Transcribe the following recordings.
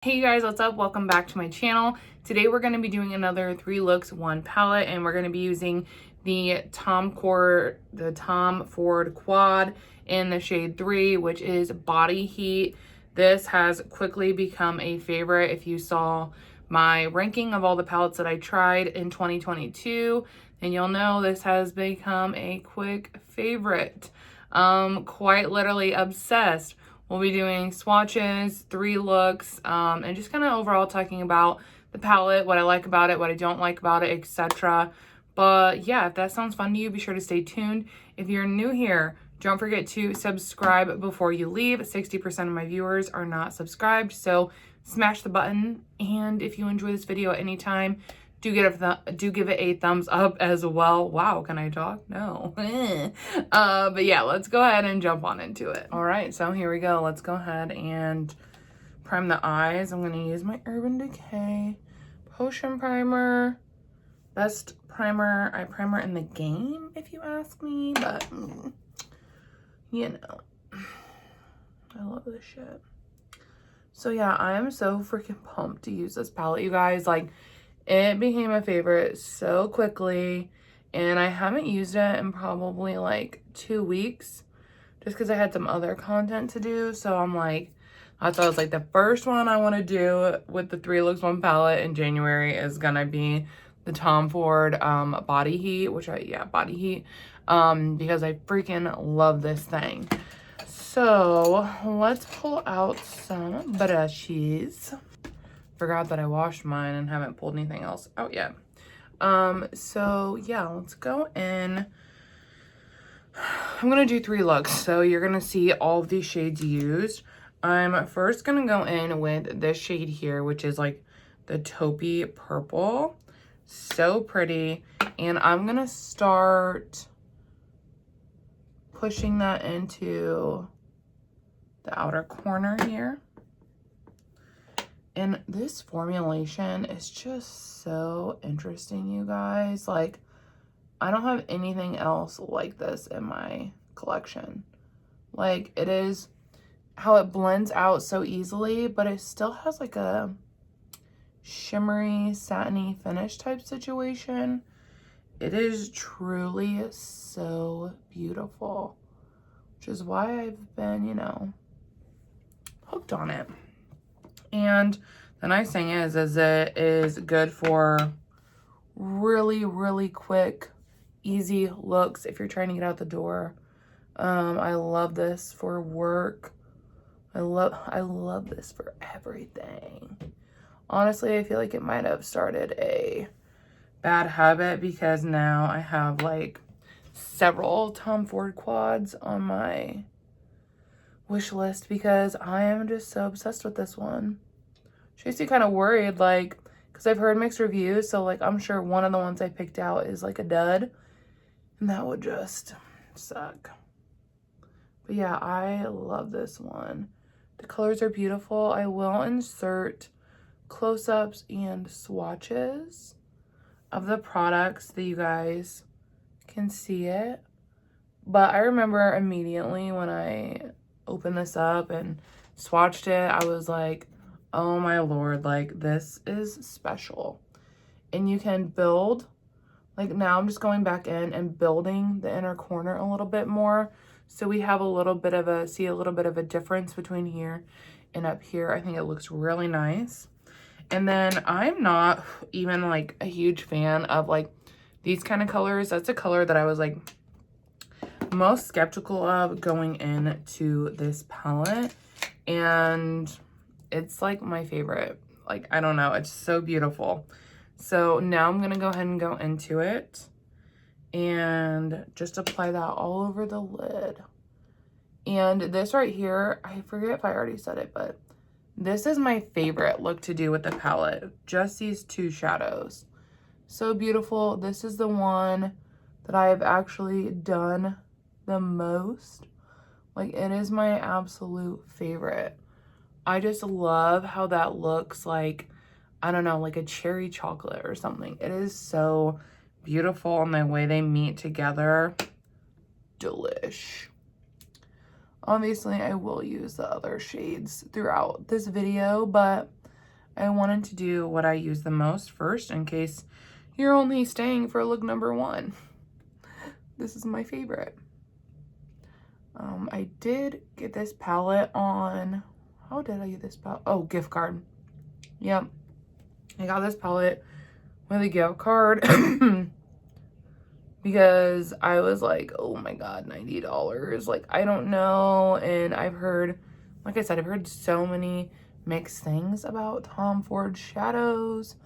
Hey you guys, what's up? Welcome back to my channel. Today we're going to be doing another 3 looks 1 palette, and we're going to be using the Tom Ford Quad in the shade 3, which is Body Heat. This has quickly become a favorite. If you saw my ranking of all the palettes that I tried in 2022, then you'll know this has become a quick favorite. Quite literally obsessed. We'll be doing swatches, 3 looks, and just kind of overall talking about the palette, what I like about it, what I don't like about it, etc. But yeah, if that sounds fun to you, be sure to stay tuned. If you're new here, don't forget to subscribe before you leave. 60% of my viewers are not subscribed, so smash the button. And if you enjoy this video at any time, do give it a thumbs up as well. Wow, can I talk? No. But yeah, let's go ahead and jump on into it. All right, so here we go. Let's go ahead and prime the eyes. I'm gonna use my Urban Decay Potion Primer. Best eye primer in the game, if you ask me, but you know, I love this shit. So yeah, I am so freaking pumped to use this palette, you guys. Like, it became a favorite so quickly, and I haven't used it in probably like 2 weeks just because I had some other content to do. So I'm like, I thought it was like the first one I want to do with the 3 looks 1 palette in January is gonna be the Tom Ford Body Heat, Body Heat, because I freaking love this thing. So let's pull out some brushes. Forgot that I washed mine and haven't pulled anything else out yet. So yeah, let's go in. I'm gonna do 3 looks, so you're gonna see all of these shades used. I'm first gonna go in with this shade here, which is like the taupey purple. So pretty. And I'm gonna start pushing that into the outer corner here. And this formulation is just so interesting, you guys. Like, I don't have anything else like this in my collection. Like, it is how it blends out so easily, but it still has like a shimmery, satiny finish type situation. It is truly so beautiful, which is why I've been, you know, hooked on it. And the nice thing is it is good for really, really quick, easy looks if you're trying to get out the door. I love this for work. I love this for everything. Honestly, I feel like it might have started a bad habit because now I have like several Tom Ford quads on my wish list because I am just so obsessed with this one. She makes me kind of worried, like, because I've heard mixed reviews, so like I'm sure one of the ones I picked out is like a dud, and that would just suck. But yeah, I love this one. The colors are beautiful. I will insert close-ups and swatches of the products that you guys can see it. But I remember immediately when I opened this up and swatched it, I was like, oh my lord, like, this is special. And you can build, like, now I'm just going back in and building the inner corner a little bit more, so we have a little bit of a difference between here and up here. I think it looks really nice. And then I'm not even like a huge fan of like these kind of colors. That's a color that I was like most skeptical of going into this palette, and it's like my favorite. Like, I don't know, it's so beautiful. So now I'm gonna go ahead and go into it and just apply that all over the lid. And this right here, I forget if I already said it, but this is my favorite look to do with the palette. Just these 2 shadows. So beautiful. This is the one that I have actually done the most. Like, it is my absolute favorite. I just love how that looks like, I don't know, like a cherry chocolate or something. It is so beautiful, and the way they meet together, delish. Obviously, I will use the other shades throughout this video, but I wanted to do what I use the most first in case you're only staying for look number 1. This is my favorite. I did get this palette on, how did I get this palette? Oh, gift card. Yep. I got this palette with a gift card because I was like, oh my God, $90. Like, I don't know. And I've heard, like I said, I've heard so many mixed things about Tom Ford shadows.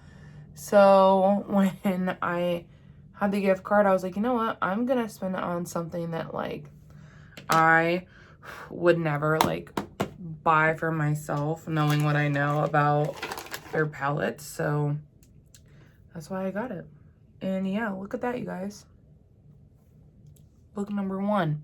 So when I had the gift card, I was like, you know what? I'm going to spend it on something that like I would never like buy for myself, knowing what I know about their palettes. So that's why I got it. And yeah, look at that, you guys. Look number 1. I'm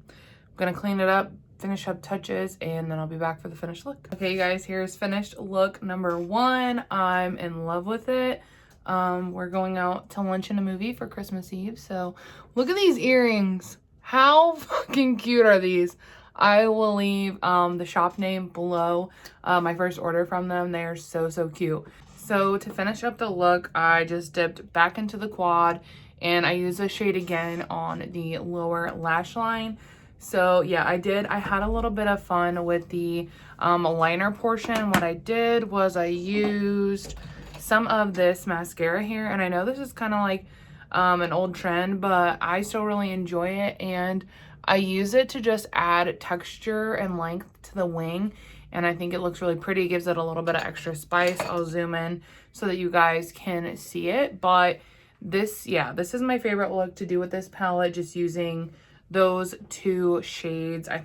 gonna clean it up, finish up touches, and then I'll be back for the finished look. Okay, you guys, here's finished look number 1. I'm in love with it. We're going out to lunch and a movie for Christmas Eve. So look at these earrings. How fucking cute are these? I will leave the shop name below my first order from them. They are so, so cute. So to finish up the look, I just dipped back into the quad and I used the shade again on the lower lash line. So yeah, I had a little bit of fun with the liner portion. What I did was I used some of this mascara here, and I know this is kind of like an old trend, but I still really enjoy it, and I use it to just add texture and length to the wing, and I think it looks really pretty. It gives it a little bit of extra spice. I'll zoom in so that you guys can see it, but this, yeah, this is my favorite look to do with this palette, just using those 2 shades. I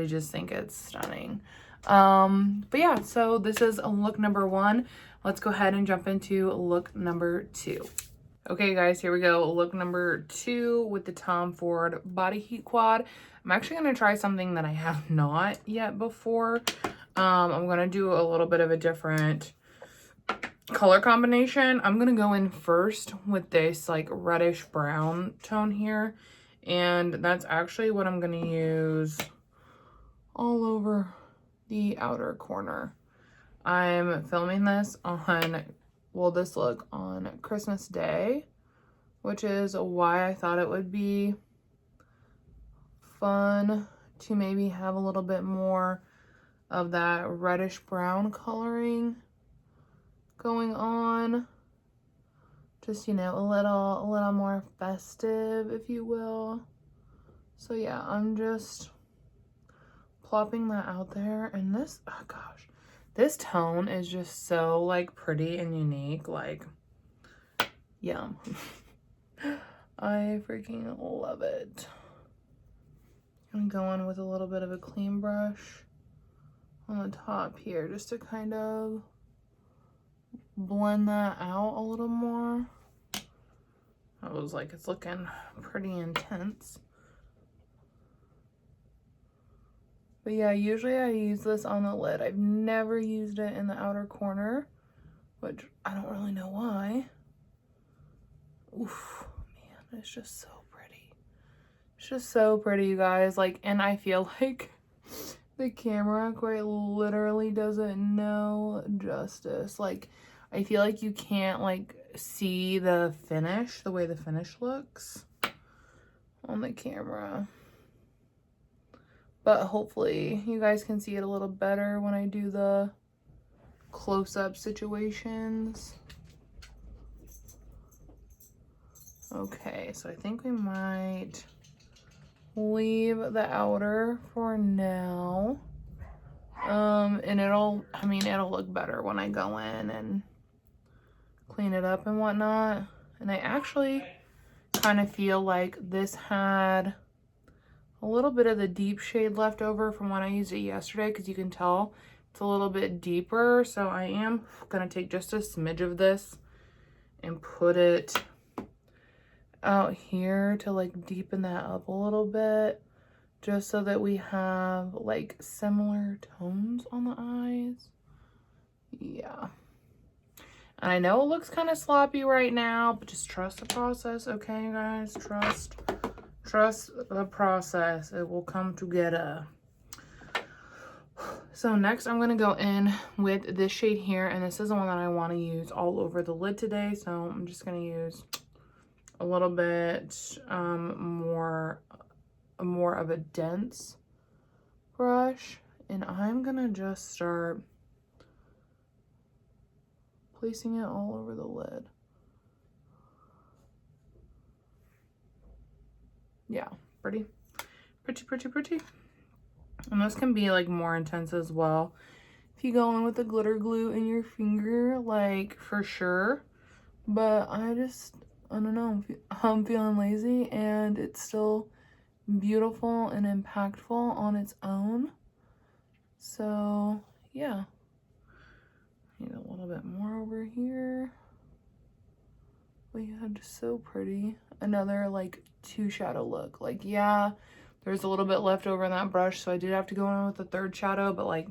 just think it's stunning. But yeah, so this is look number 1. Let's go ahead and jump into look number 2. Okay, guys, here we go. Look number 2 with the Tom Ford Body Heat Quad. I'm actually going to try something that I have not yet before. I'm going to do a little bit of a different color combination. I'm going to go in first with this like reddish brown tone here. And that's actually what I'm going to use all over the outer corner. I'm filming this on, well, this look on Christmas Day, which is why I thought it would be fun to maybe have a little bit more of that reddish brown coloring going on. Just, you know, a little more festive, if you will. So yeah, I'm just plopping that out there. And this, oh gosh, this tone is just so like pretty and unique. Like, yum. I freaking love it. I'm going with a little bit of a clean brush on the top here just to kind of blend that out a little more. I was like, it's looking pretty intense. But yeah, usually I use this on the lid. I've never used it in the outer corner, which I don't really know why. Oof, man, it's just so pretty. It's just so pretty, you guys. Like, and I feel like the camera quite literally doesn't know justice. Like, I feel like you can't like see the finish, the way the finish looks on the camera. But hopefully you guys can see it a little better when I do the close-up situations. Okay, so I think we might leave the outer for now. And it'll look better when I go in and clean it up and whatnot. And I actually kind of feel like this had a little bit of the deep shade left over from when I used it yesterday, because you can tell it's a little bit deeper. So I am gonna take just a smidge of this and put it out here to like deepen that up a little bit, just so that we have like similar tones on the eyes. Yeah. And I know it looks kind of sloppy right now, but just trust the process, okay, guys? Trust the process. It will come together. So next I'm going to go in with this shade here, and this is the one that I want to use all over the lid today. So I'm just going to use a little bit more of a dense brush, and I'm going to just start placing it all over the lid. Yeah, pretty. And this can be like more intense as well if you go in with the glitter glue in your finger, like for sure. But I don't know, I'm feeling lazy, and it's still beautiful and impactful on its own. So yeah, need a little bit more over here. But yeah, just so pretty. Another like 2 shadow look. Like, yeah, there's a little bit left over in that brush, so I did have to go in with the 3rd shadow, but like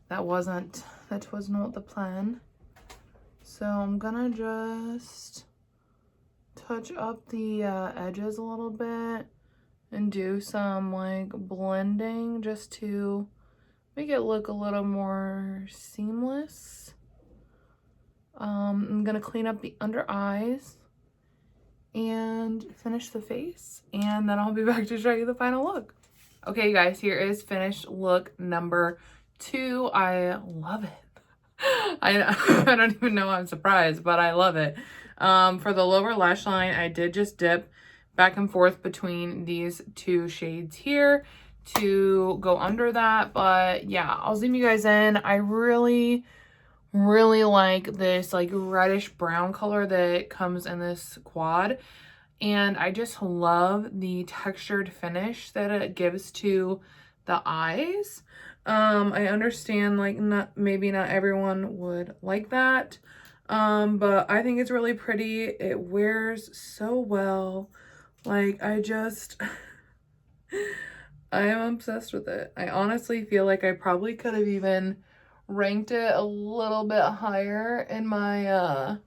that wasn't what the plan. So I'm gonna just touch up the edges a little bit and do some like blending just to make it look a little more seamless. I'm gonna clean up the under eyes and finish the face, and then I'll be back to show you the final look. Okay guys, here is finished look number 2. I love it. I don't even know, I'm surprised, but I love it. For the lower lash line, I did just dip back and forth between these 2 shades here to go under that. But yeah, I'll zoom you guys in. I really like this like reddish brown color that comes in this quad, and I just love the textured finish that it gives to the eyes. I understand like maybe not everyone would like that, but I think it's really pretty. It wears so well. Like, I am obsessed with it. I honestly feel like I probably could have even ranked it a little bit higher in my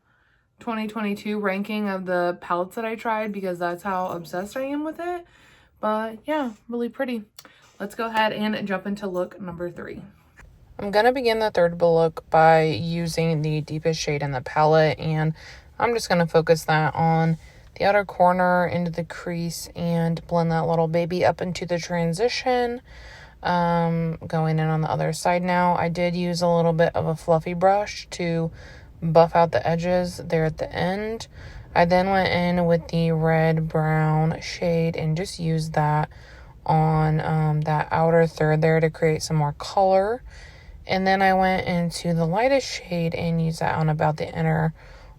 2022 ranking of the palettes that I tried, because that's how obsessed I am with it. But yeah, really pretty. Let's go ahead and jump into look number 3. I'm gonna begin the 3rd look by using the deepest shade in the palette, and I'm just gonna focus that on the outer corner into the crease and blend that little baby up into the transition. Going in on the other side now. I did use a little bit of a fluffy brush to buff out the edges there at the end. I then went in with the red brown shade and just used that on that outer third there to create some more color. And then I went into the lightest shade and used that on about the inner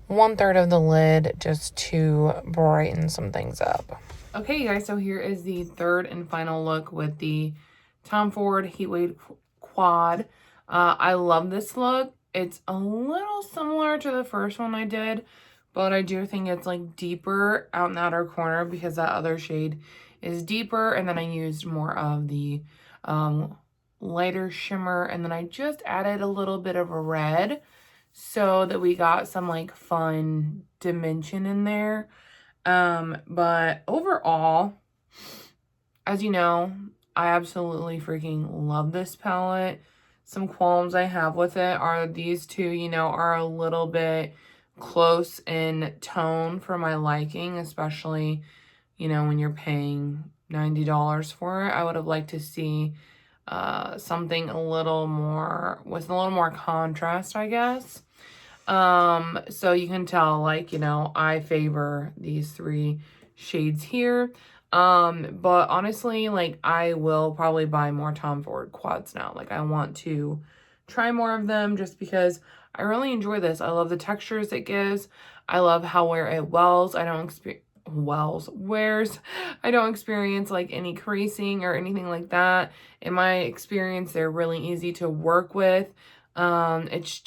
1/3 of the lid just to brighten some things up. Okay, you guys, so here is the 3rd and final look with the Tom Ford Heatwave Quad. I love this look. It's a little similar to the first one I did, but I do think it's like deeper out in the outer corner because that other shade is deeper, and then I used more of the lighter shimmer, and then I just added a little bit of a red so that we got some like fun dimension in there. But overall, as you know, I absolutely freaking love this palette. Some qualms I have with it are these 2, you know, are a little bit close in tone for my liking, especially, you know, when you're paying $90 for it. I would have liked to see something a little more, with a little more contrast, I guess. So you can tell, like, you know, I favor these 3 shades here. But honestly, like, I will probably buy more Tom Ford quads now. Like, I want to try more of them just because I really enjoy this. I love the textures it gives. I love how where it wears. I don't experience like any creasing or anything like that. In my experience, they're really easy to work with. It's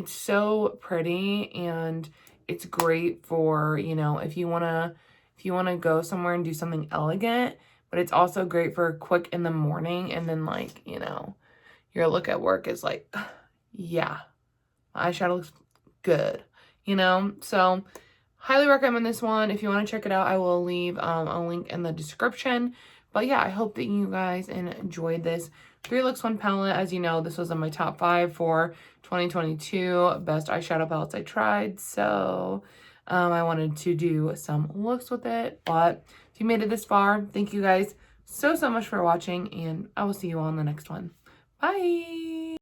so pretty, and it's great for, you know, if you want to go somewhere and do something elegant, but it's also great for quick in the morning, and then, like, you know, your look at work is like, yeah, eyeshadow looks good, you know? So highly recommend this one. If you want to check it out, I will leave a link in the description. But yeah, I hope that you guys enjoyed this 3 looks 1 palette. As you know, this was in my top 5 for 2022 best eyeshadow palettes I tried. So I wanted to do some looks with it. But if you made it this far, thank you guys so much for watching, and I will see you all in the next one. Bye!